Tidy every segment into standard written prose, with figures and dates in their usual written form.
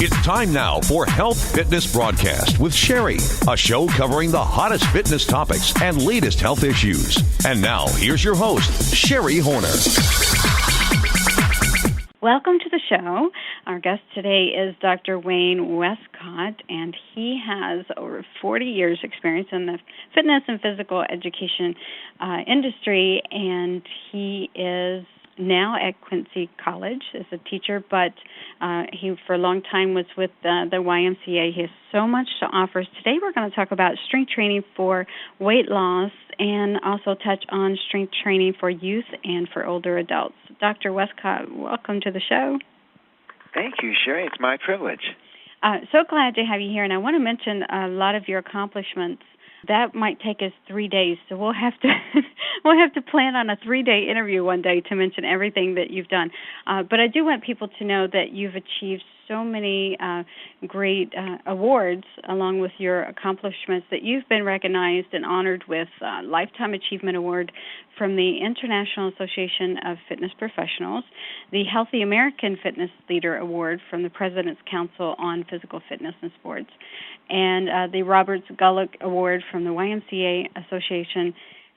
It's time now for Health Fitness Broadcast with Sherri, a show covering the hottest fitness topics and latest health issues. And now, here's your host, Sherri Horner. Welcome to the show. Our guest today is Dr. Wayne Westcott, and he has over 40 years experience in the fitness and physical education industry, and he is now at Quincy College as a teacher, but he for a long time was with the YMCA. He has so much to offer. Today we're going to talk about strength training for weight loss and also touch on strength training for youth and for older adults. Dr. Westcott, welcome to the show. Thank you, Sherri. It's my privilege. So glad to have you here, and I want to mention a lot of your accomplishments. That might take us 3 days, so we'll have to plan on a 3-day interview one day to mention everything that you've done. But I do want people to know that you've achieved so many great awards along with your accomplishments that you've been recognized and honored with Lifetime Achievement Award from the International Association of Fitness Professionals, the Healthy American Fitness Leader Award from the President's Council on Physical Fitness and Sports, and the Roberts Gulick Award from the YMCA Association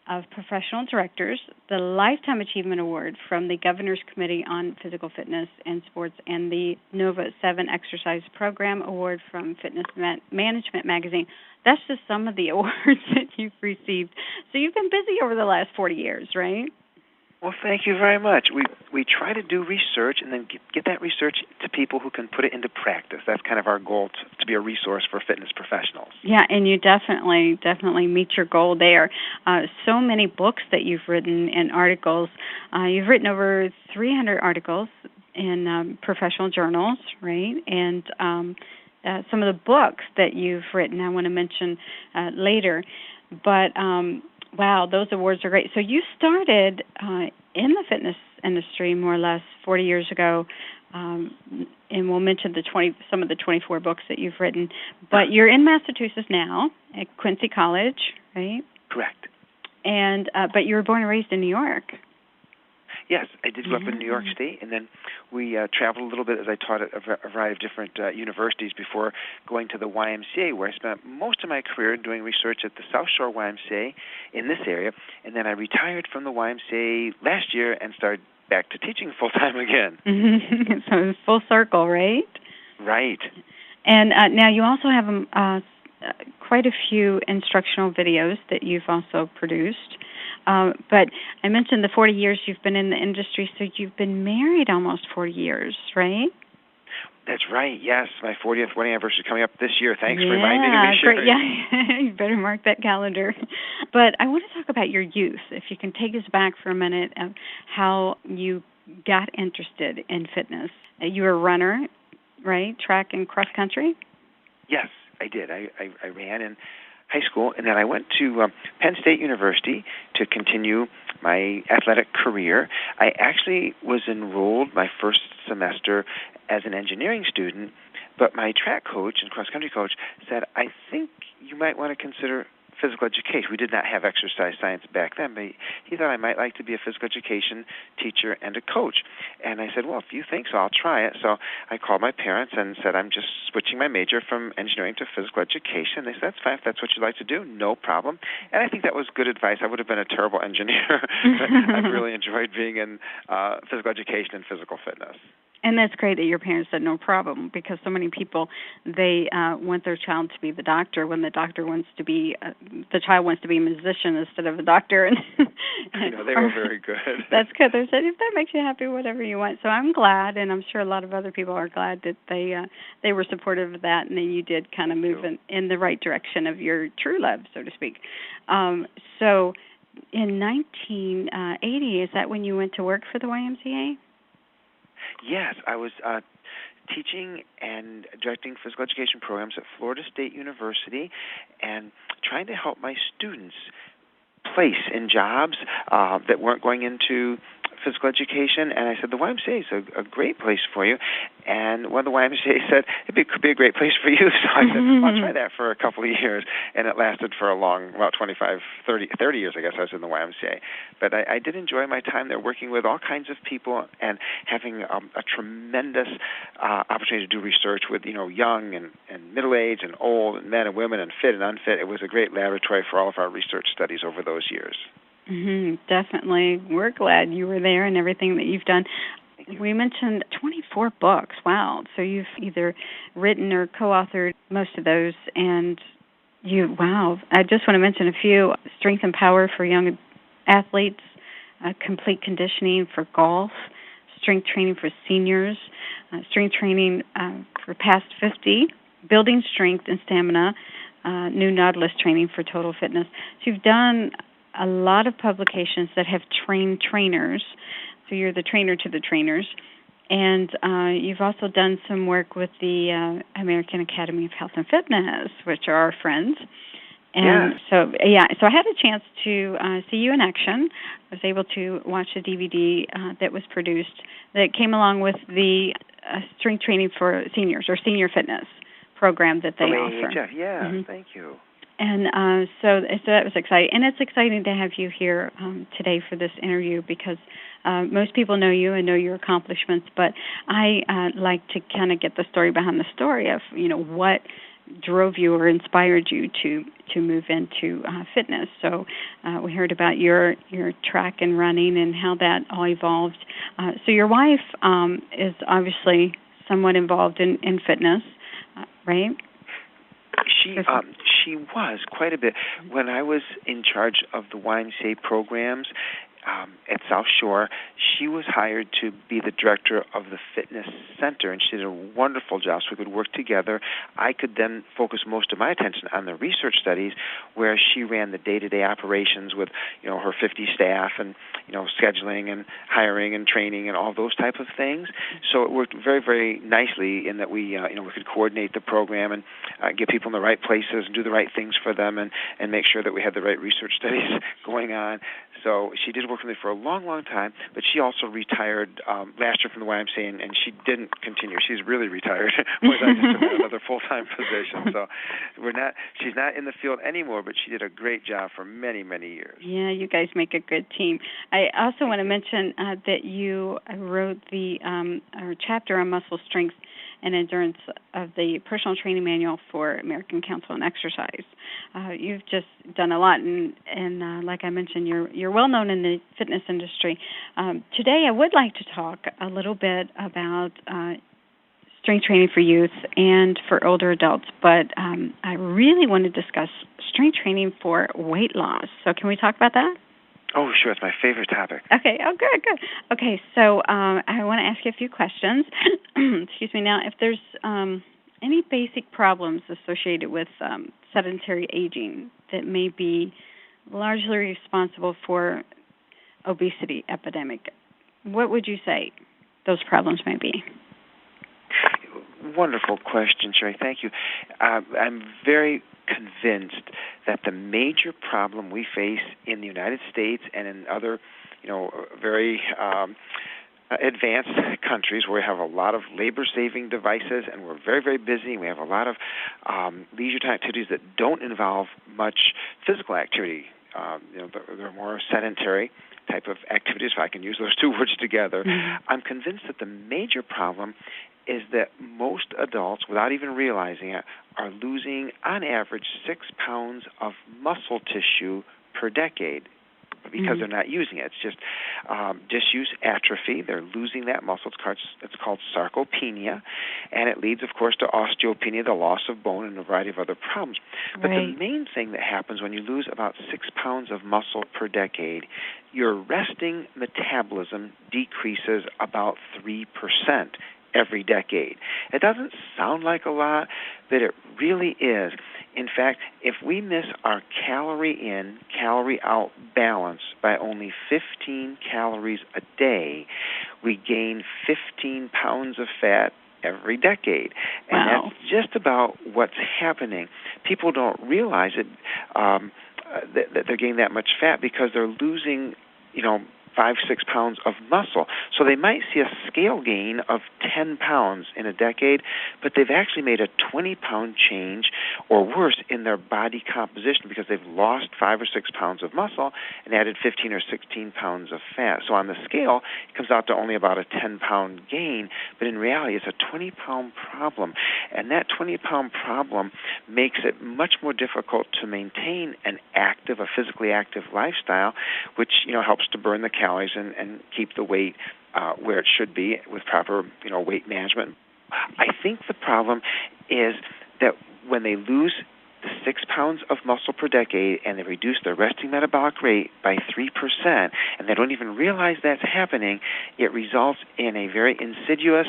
of Professional Directors, the Lifetime Achievement Award from the Governor's Committee on Physical Fitness and Sports, and the Nova 7 Exercise Program Award from Fitness Management Magazine. That's just some of the awards that you've received. So you've been busy over the last 40 years, right? Well, thank you very much. We try to do research and then get that research to people who can put it into practice. That's kind of our goal, to be a resource for fitness professionals. Yeah, and you definitely meet your goal there. So many books that you've written and articles. You've written over 300 articles in professional journals, right? And some of the books that you've written I want to mention later. But wow, those awards are great. So you started in the fitness industry more or less 40 years ago, and we'll mention some of the 24 books that you've written. But you're in Massachusetts now at Quincy College, right? Correct. And but you were born and raised in New York. Yes, I did grow up in New York State, and then we traveled a little bit as I taught at a variety of different universities before going to the YMCA, where I spent most of my career doing research at the South Shore YMCA in this area, and then I retired from the YMCA last year and started back to teaching full-time again. So it's full circle, right? Right. And now you also have quite a few instructional videos that you've also produced. But I mentioned the 40 years you've been in the industry, so you've been married almost 40 years, right? That's right, yes. My 40th wedding anniversary coming up this year. Thanks for reminding me, Sherri. Yeah, you better mark that calendar. But I want to talk about your youth. If you can take us back for a minute of how you got interested in fitness. You were a runner, right? Track and cross country? Yes, I did. I ran in high school, and then I went to Penn State University to continue my athletic career. I actually was enrolled my first semester as an engineering student, but my track coach and cross-country coach said, I think you might want to consider physical education. We did not have exercise science back then, but he thought I might like to be a physical education teacher and a coach. And I said, well, if you think so, I'll try it. So I called my parents and said, I'm just switching my major from engineering to physical education. They said, that's fine. If that's what you'd like to do, no problem. And I think that was good advice. I would have been a terrible engineer, but I've really enjoyed being in physical education and physical fitness. And that's great that your parents said no problem, because so many people, they want their child to be the doctor when the doctor wants to be, the child wants to be a musician instead of a doctor. And I know, they were very good. That's good. They said, if that makes you happy, whatever you want. So I'm glad, and I'm sure a lot of other people are glad that they were supportive of that, and then you did kind of move in the right direction of your true love, so to speak. So in 1980, is that when you went to work for the YMCA? Yes, I was teaching and directing physical education programs at Florida State University and trying to help my students place in jobs that weren't going into physical education? And I said, the YMCA is a great place for you. And one of the YMCA said, it could be a great place for you. So I said, well, I'll try that for a couple of years. And it lasted for a long, about 25, 30 years, I guess I was in the YMCA. But I did enjoy my time there working with all kinds of people and having a tremendous opportunity to do research with, young and middle-aged and old and men and women and fit and unfit. It was a great laboratory for all of our research studies over those years. Definitely. We're glad you were there and everything that you've done. We mentioned 24 books. Wow. So you've either written or co-authored most of those. And I just want to mention a few. Strength and Power for Young Athletes, Complete Conditioning for Golf, Strength Training for Seniors, Strength Training for Past 50, Building Strength and Stamina, New Nautilus Training for Total Fitness. So you've done a lot of publications that have trained trainers. So you're the trainer to the trainers. And you've also done some work with the American Academy of Health and Fitness, which are our friends. And so I had a chance to see you in action. I was able to watch a DVD that was produced that came along with the strength training for seniors or senior fitness program that they offer. Thank you. And so that was exciting. And it's exciting to have you here today for this interview because most people know you and know your accomplishments, but I like to kind of get the story behind the story of, what drove you or inspired you to move into fitness. So we heard about your track and running and how that all evolved. So your wife is obviously somewhat involved in fitness, right? She was quite a bit. When I was in charge of the YMCA programs at South Shore, she was hired to be the director of the fitness center, and she did a wonderful job so we could work together. I could then focus most of my attention on the research studies, where she ran the day-to-day operations with, her 50 staff and, scheduling and hiring and training and all those type of things. So it worked very, very nicely in that we could coordinate the program and get people in the right places and do the right things for them and make sure that we had the right research studies going on. So she did work with me for a long, long time, but she also retired last year from the YMCA, and she didn't continue. She's really retired. Whereas I just took another full-time position. So she's not in the field anymore, but she did a great job for many, many years. Yeah, you guys make a good team. I also want to mention that you wrote the chapter on muscle strength and endurance of the personal training manual for American Council on Exercise. You've just done a lot, and like I mentioned, you're well known in the fitness industry. Today, I would like to talk a little bit about strength training for youth and for older adults, but I really want to discuss strength training for weight loss. So can we talk about that? Oh, sure. It's my favorite topic. Okay. Oh, good. Okay, so I want to ask you a few questions. Excuse me. Now, if there's any basic problems associated with sedentary aging that may be largely responsible for obesity epidemic, what would you say those problems may be? Wonderful question, Sherri. Thank you. I'm very convinced that the major problem we face in the United States and in other, very advanced countries where we have a lot of labor-saving devices and we're very, very busy. We have a lot of leisure time activities that don't involve much physical activity. They're more sedentary type of activities, if I can use those two words together. Mm-hmm. I'm convinced that the major problem is that most adults, without even realizing it, are losing, on average, 6 pounds of muscle tissue per decade because they're not using it. It's just disuse atrophy. They're losing that muscle. It's called sarcopenia, and it leads, of course, to osteopenia, the loss of bone, and a variety of other problems. But the main thing that happens when you lose about 6 pounds of muscle per decade, your resting metabolism decreases about 3% every decade. It doesn't sound like a lot, but it really is. In fact, if we miss our calorie in, calorie out balance by only 15 calories a day, we gain 15 pounds of fat every decade. And that's just about what's happening. People don't realize it, that they're gaining that much fat because they're losing, 5, 6 pounds of muscle. So they might see a scale gain of 10 pounds in a decade, but they've actually made a 20-pound change or worse in their body composition because they've lost 5 or 6 pounds of muscle and added 15 or 16 pounds of fat. So on the scale, it comes out to only about a 10-pound gain, but in reality, it's a 20-pound problem. And that 20-pound problem makes it much more difficult to maintain a physically active lifestyle, which helps to burn the calories and keep the weight where it should be with proper weight management. I think the problem is that when they lose the 6 pounds of muscle per decade and they reduce their resting metabolic rate by 3%, and they don't even realize that's happening, it results in a very insidious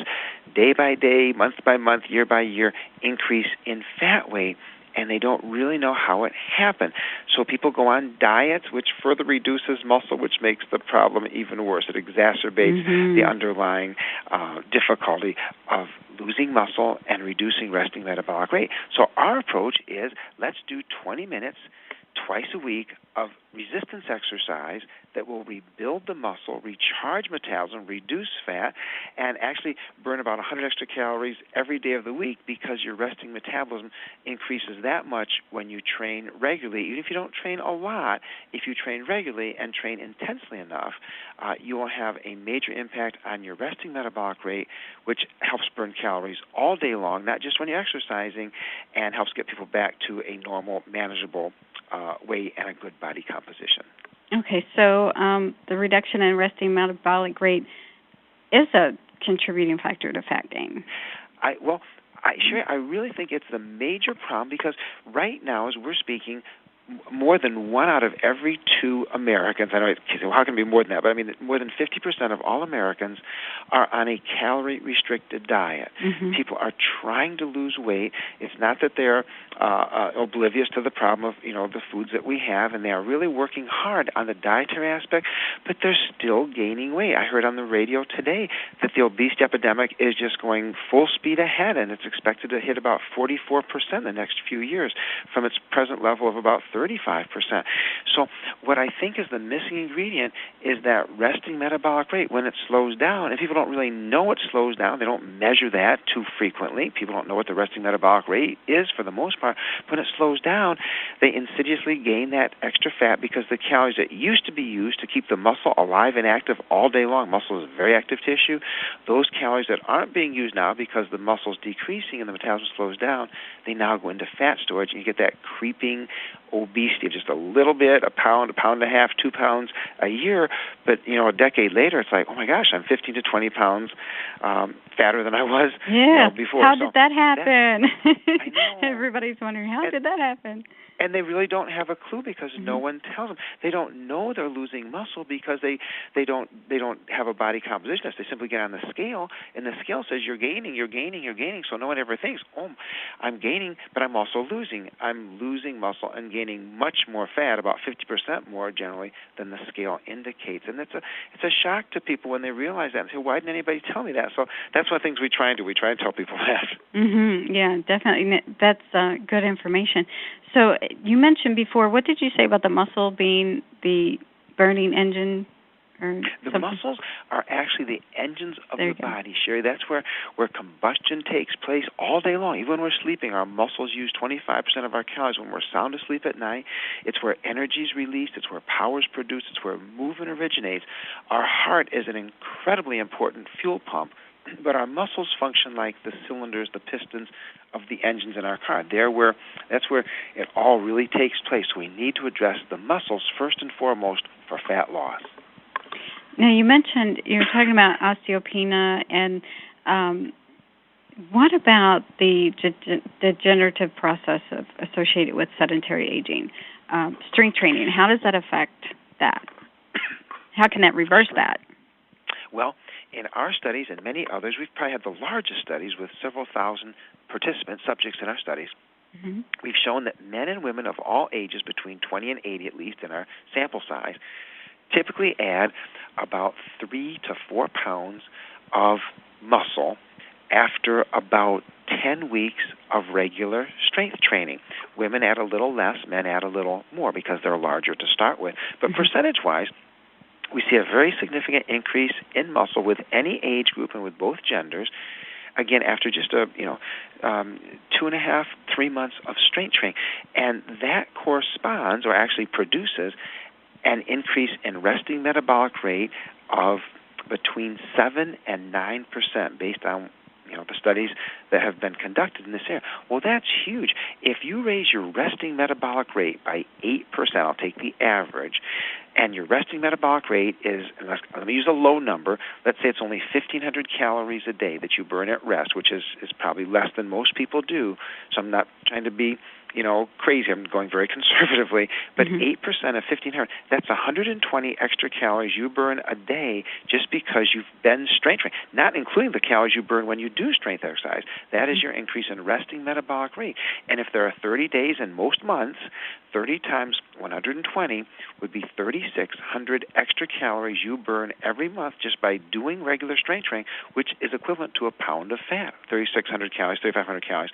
day by day, month by month, year by year increase in fat weight, and they don't really know how it happened. So people go on diets, which further reduces muscle, which makes the problem even worse. It exacerbates the underlying difficulty of losing muscle and reducing resting metabolic rate. So our approach is let's do 20 minutes twice a week of resistance exercise that will rebuild the muscle, recharge metabolism, reduce fat, and actually burn about 100 extra calories every day of the week because your resting metabolism increases that much when you train regularly. Even if you don't train a lot, if you train regularly and train intensely enough, you will have a major impact on your resting metabolic rate, which helps burn calories all day long, not just when you're exercising, and helps get people back to a normal, manageable weight and a good body composition. Okay, so the reduction in resting metabolic rate is a contributing factor to fat gain. Sherri, I really think it's the major problem because right now, as we're speaking, more than 1 out of every 2 Americans, I know how can it be more than that, but I mean more than 50% of all Americans are on a calorie-restricted diet. People are trying to lose weight. It's not that they're oblivious to the problem of the foods that we have, and they are really working hard on the dietary aspect, but they're still gaining weight. I heard on the radio today that the obesity epidemic is just going full speed ahead, and it's expected to hit about 44% in the next few years from its present level of about 35%. So what I think is the missing ingredient is that resting metabolic rate. When it slows down, and people don't really know it slows down, they don't measure that too frequently. People don't know what the resting metabolic rate is for the most part. When it slows down, they insidiously gain that extra fat because the calories that used to be used to keep the muscle alive and active all day long, muscle is a very active tissue, those calories that aren't being used now because the muscle's decreasing and the metabolism slows down, they now go into fat storage, and you get that creeping obesity of just a little bit, a pound and a half, 2 pounds a year. But, a decade later, it's like, oh, my gosh, I'm 15 to 20 pounds fatter than I was before. How did that happen? I know. Everybody's wondering, how did that happen? And they really don't have a clue because no one tells them. They don't know they're losing muscle because they don't have a body composition. They simply get on the scale, and the scale says you're gaining. So no one ever thinks, oh, I'm gaining, but I'm also losing. I'm losing muscle and gaining much more fat, about 50% more generally than the scale indicates. And it's a shock to people when they realize that and say, why didn't anybody tell me that? So that's one of the things we try and do. We try and tell people that. Yeah, definitely. That's good information. So you mentioned before, what did you say about the muscle being the burning engine? The muscles are actually the engines of the body, Sherri. That's where combustion takes place all day long. Even when we're sleeping, our muscles use 25% of our calories. When we're sound asleep at night, it's where energy is released. It's where power is produced. It's where movement originates. Our heart is an incredibly important fuel pump, but our muscles function like the cylinders, the pistons of the engines in our car. That's where it all really takes place. We need to address the muscles first and foremost for fat loss. Now, you were talking about osteopenia, and what about the degenerative process associated with sedentary aging? Strength training, how does that affect that? How can that reverse that? Well, in our studies and many others, we've probably had the largest studies with several thousand subjects in our studies. We've shown that men and women of all ages, between 20 and 80 at least in our sample size, typically add about 3 to 4 pounds of muscle after about 10 weeks of regular strength training. Women add a little less, men add a little more because they're larger to start with. But percentage-wise, we see a very significant increase in muscle with any age group and with both genders. Again, after just 2.5, 3 months of strength training. And that corresponds or actually produces an increase in resting metabolic rate of between 7 and 9% based on the studies that have been conducted in this area. Well, that's huge. If you raise your resting metabolic rate by 8%, I'll take the average, and your resting metabolic rate is, let me use a low number, let's say it's only 1,500 calories a day that you burn at rest, which is probably less than most people do, so I'm not trying to be crazy. I'm going very conservatively, but 8% of 1,500, that's 120 extra calories you burn a day just because you've been strength training, not including the calories you burn when you do strength exercise. That is your increase in resting metabolic rate. And if there are 30 days in most months, 30 times 120 would be 3,600 extra calories you burn every month just by doing regular strength training, which is equivalent to a pound of fat. 3,600 calories, 3,500 calories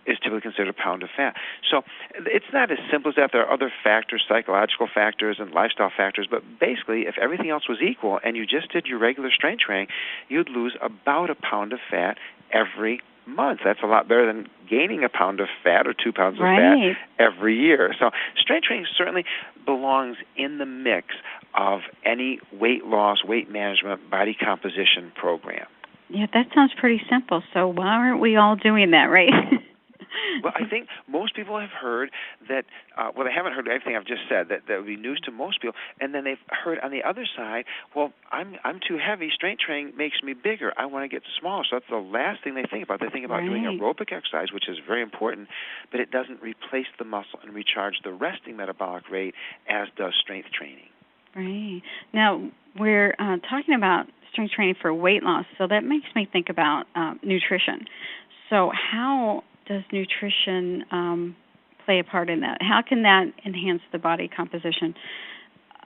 is typically considered a pound of fat. So it's not as simple as that. There are other factors, psychological factors and lifestyle factors, but basically if everything else was equal and you just did your regular strength training, you'd lose about a pound of fat every month. That's a lot better than gaining a pound of fat or 2 pounds of fat every year. So strength training certainly belongs in the mix of any weight loss, weight management, body composition program. Yeah, that sounds pretty simple. So why aren't we all doing that, right? Well, I think most people have heard that, they haven't heard everything I've just said, that would be news to most people, and then they've heard on the other side, well, I'm too heavy, strength training makes me bigger, I want to get smaller. So that's the last thing they think about. They think about doing aerobic exercise, which is very important, but it doesn't replace the muscle and recharge the resting metabolic rate as does strength training. Right. Now, we're talking about strength training for weight loss, so that makes me think about nutrition. So how does nutrition play a part in that? How can that enhance the body composition?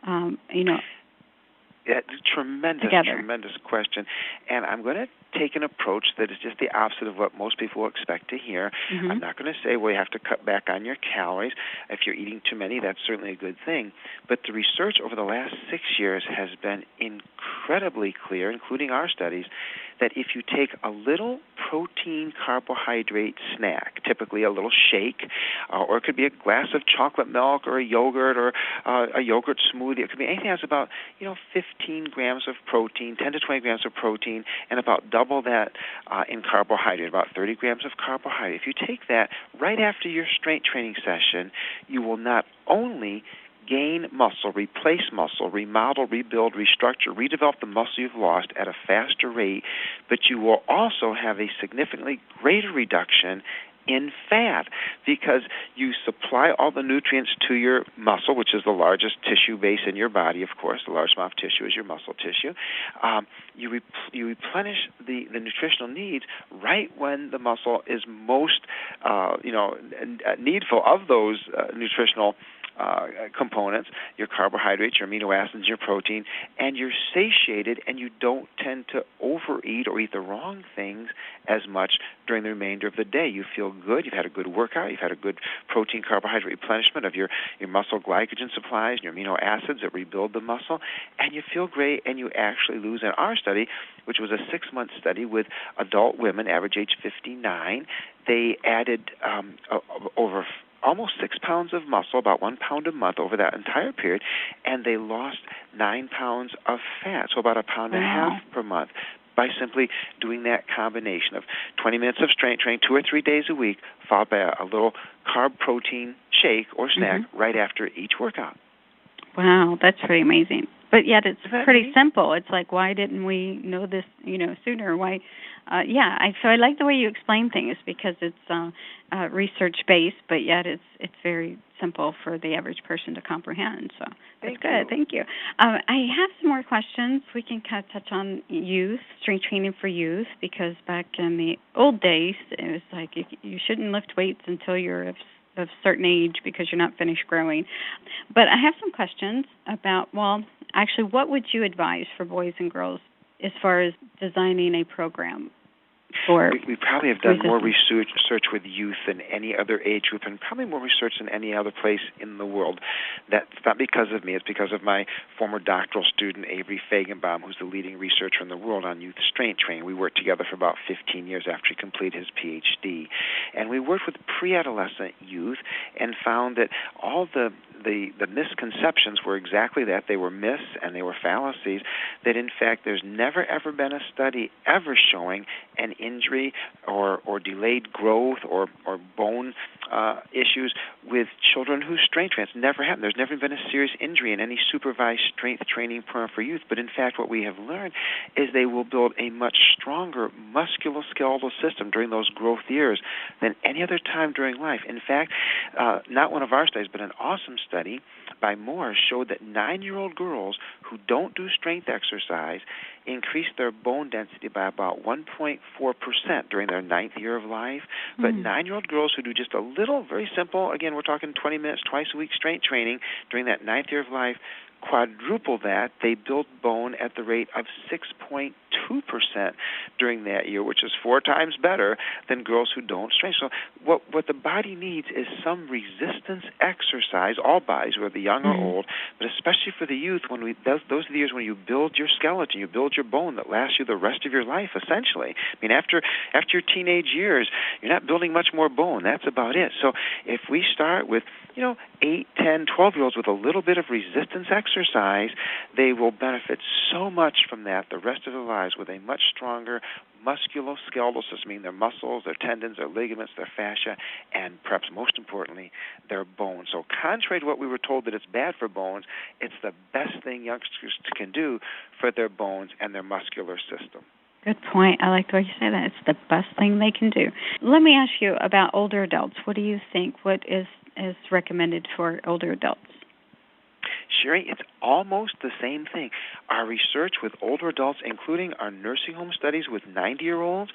Yeah, tremendous question. And I'm going to take an approach that is just the opposite of what most people will expect to hear. I'm not going to say, well, you have to cut back on your calories. If you're eating too many, that's certainly a good thing. But the research over the last 6 years has been incredibly clear, including our studies, that if you take a little protein carbohydrate snack, typically a little shake, or it could be a glass of chocolate milk or a yogurt or a yogurt smoothie. It could be anything that's about 15 grams of protein, 10 to 20 grams of protein, and about double that in carbohydrate, about 30 grams of carbohydrate. If you take that right after your strength training session, you will not only gain muscle, replace muscle, remodel, rebuild, restructure, redevelop the muscle you've lost at a faster rate, but you will also have a significantly greater reduction in fat because you supply all the nutrients to your muscle, which is the largest tissue base in your body, of course. The largest amount of tissue is your muscle tissue. You replenish the nutritional needs right when the muscle is most needful of those nutritional components, your carbohydrates, your amino acids, your protein, and you're satiated and you don't tend to overeat or eat the wrong things as much during the remainder of the day. You feel good, you've had a good workout, you've had a good protein carbohydrate replenishment of your muscle glycogen supplies and your amino acids that rebuild the muscle, and you feel great and you actually lose. In our study, which was a 6-month study with adult women, average age 59, they added over almost 6 pounds of muscle, about 1 pound a month over that entire period, and they lost 9 pounds of fat, so about a pound and a half per month, by simply doing that combination of 20 minutes of strength training 2 or 3 days a week, followed by a little carb protein shake or snack right after each workout. Wow, that's pretty amazing. But yet it's pretty simple. It's like, why didn't we know this, sooner? Why? So I like the way you explain things because it's research-based, but yet it's very simple for the average person to comprehend. So that's good. Thank you. I have some more questions. We can kind of touch on youth, strength training for youth, because back in the old days, it was like you shouldn't lift weights until you're of a certain age because you're not finished growing. But I have some questions about, what would you advise for boys and girls as far as designing a program for We probably have done more resistance? research with youth than any other age group, and probably more research than any other place in the world. That's not because of me. It's because of my former doctoral student, Avery Fagenbaum, who's the leading researcher in the world on youth strength training. We worked together for about 15 years after he completed his PhD. And we worked with pre-adolescent youth and found that all the misconceptions were exactly that. They were myths and they were fallacies, that in fact there's never ever been a study ever showing an injury or delayed growth or bone issues with children who strength train. It's never happened. There's never been a serious injury in any supervised strength training program for youth. But in fact what we have learned is they will build a much stronger musculoskeletal system during those growth years than any other time during life. In fact, not one of our studies, but an awesome study by Moore showed that 9-year-old girls who don't do strength exercise increase their bone density by about 1.4% during their 9th year of life. But 9-year-old girls who do just a little, very simple, again, we're talking 20 minutes twice a week strength training during that 9th year of life, quadruple that. They build bone at the rate of 6.2% during that year, which is 4 times better than girls who don't strength. So what the body needs is some resistance exercise, all bodies, whether young or old, but especially for the youth, those are the years when you build your skeleton, you build your bone that lasts you the rest of your life, essentially. I mean, after your teenage years, you're not building much more bone. That's about it. So if we start with 8, 10, 12-year-olds with a little bit of resistance exercise, they will benefit so much from that the rest of their lives with a much stronger musculoskeletal system, meaning their muscles, their tendons, their ligaments, their fascia, and perhaps most importantly, their bones. So contrary to what we were told that it's bad for bones, it's the best thing youngsters can do for their bones and their muscular system. Good point. I like the way you say that. It's the best thing they can do. Let me ask you about older adults. What do you think? What is recommended for older adults? Sherri, it's almost the same thing. Our research with older adults, including our nursing home studies with 90-year-olds,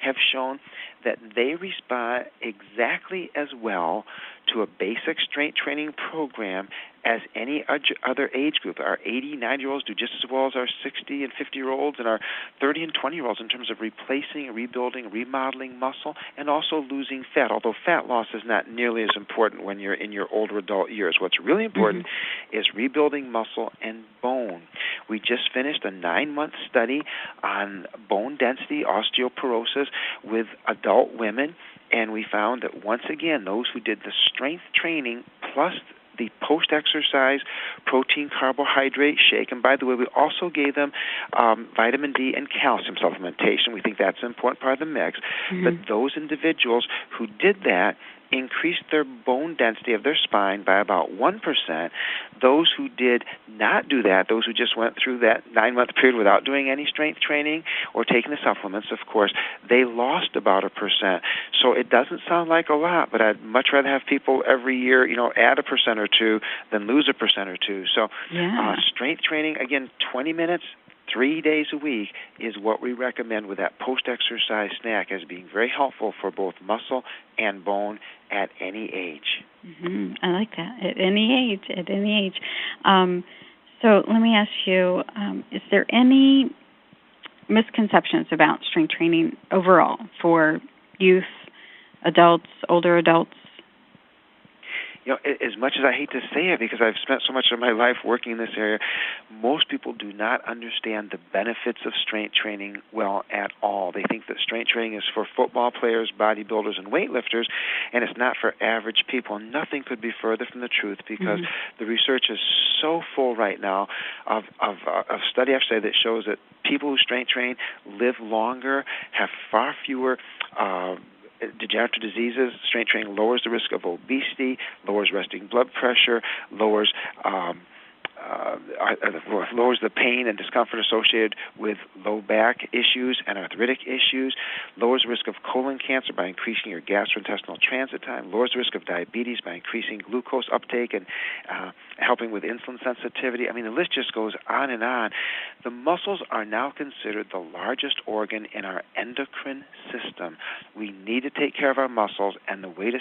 have shown that they respond exactly as well to a basic strength training program as any other age group. Our 80, 90-year-olds do just as well as our 60 and 50-year-olds and our 30 and 20-year-olds in terms of replacing, rebuilding, remodeling muscle, and also losing fat, although fat loss is not nearly as important when you're in your older adult years. What's really important is rebuilding muscle and bone. We just finished a 9-month study on bone density, osteoporosis with adult women, and we found that once again, those who did the strength training plus the post-exercise protein carbohydrate shake, and by the way, we also gave them vitamin D and calcium supplementation. We think that's an important part of the mix. But those individuals who did that increased their bone density of their spine by about 1%. Those who did not do that, those who just went through that 9-month period without doing any strength training or taking the supplements, of course, they lost about 1%. So it doesn't sound like a lot, but I'd much rather have people every year, add 1% or 2 than lose 1% or 2. So strength training, again, 20 minutes, 3 days a week is what we recommend with that post-exercise snack as being very helpful for both muscle and bone at any age. I like that. At any age. So let me ask you, is there any misconceptions about strength training overall for youth, adults, older adults? As much as I hate to say it because I've spent so much of my life working in this area, most people do not understand the benefits of strength training well at all. They think that strength training is for football players, bodybuilders, and weightlifters, and it's not for average people. Nothing could be further from the truth because the research is so full right now of study after study that shows that people who strength train live longer, have far fewer degenerative diseases. Strength training lowers the risk of obesity, lowers resting blood pressure, lowers the pain and discomfort associated with low back issues and arthritic issues, lowers the risk of colon cancer by increasing your gastrointestinal transit time, lowers the risk of diabetes by increasing glucose uptake and helping with insulin sensitivity. I mean, the list just goes on and on. The muscles are now considered the largest organ in our endocrine system. We need to take care of our muscles, and the way to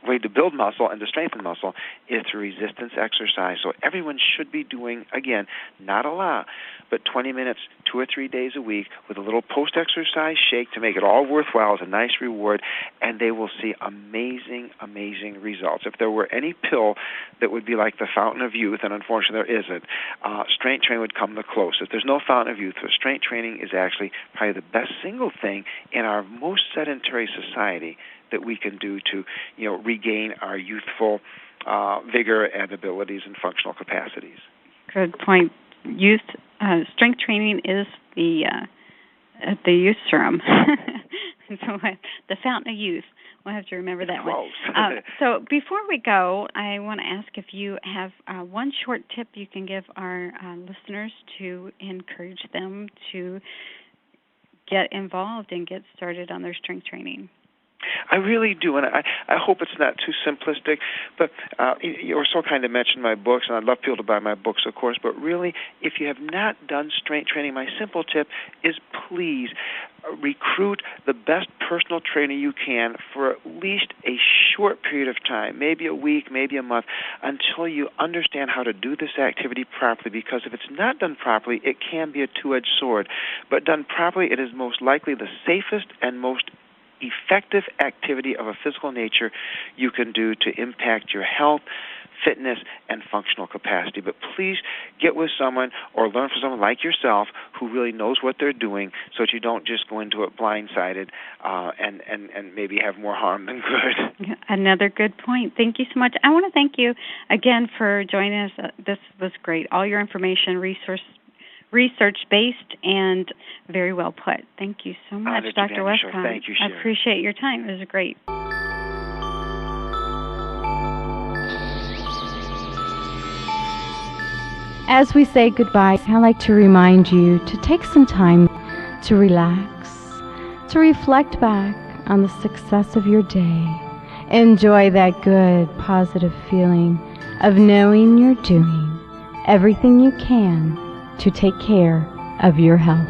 way to build muscle and to strengthen muscle is through resistance exercise. So everyone should be doing, again, not a lot, but 20 minutes 2 or 3 days a week with a little post-exercise shake to make it all worthwhile as a nice reward, and they will see amazing, amazing results. If there were any pill that would be like the fountain of youth, and unfortunately there isn't, strength training would come the closest. There's no fountain of youth, but strength training is actually probably the best single thing in our most sedentary society that we can do to, regain our youthful vigor and abilities and functional capacities. Good point. Strength training is the youth serum. So the fountain of youth. We'll have to remember that one. So before we go, I want to ask if you have one short tip you can give our listeners to encourage them to get involved and get started on their strength training. I really do, and I hope it's not too simplistic, but you were so kind to mention my books, and I'd love people to buy my books, of course, but really, if you have not done strength training, my simple tip is please recruit the best personal trainer you can for at least a short period of time, maybe a week, maybe a month, until you understand how to do this activity properly, because if it's not done properly, it can be a two-edged sword, but done properly, it is most likely the safest and most effective activity of a physical nature you can do to impact your health, fitness, and functional capacity. But please get with someone or learn from someone like yourself who really knows what they're doing so that you don't just go into it blindsided and maybe have more harm than good. Another good point. Thank you so much. I want to thank you again for joining us. This was great. All your information, research-based and very well put. Thank you so much, Dr. Westcott. Thank you, Sherri. I appreciate your time. It was great. As we say goodbye, I'd like to remind you to take some time to relax, to reflect back on the success of your day. Enjoy that good, positive feeling of knowing you're doing everything you can to take care of your health.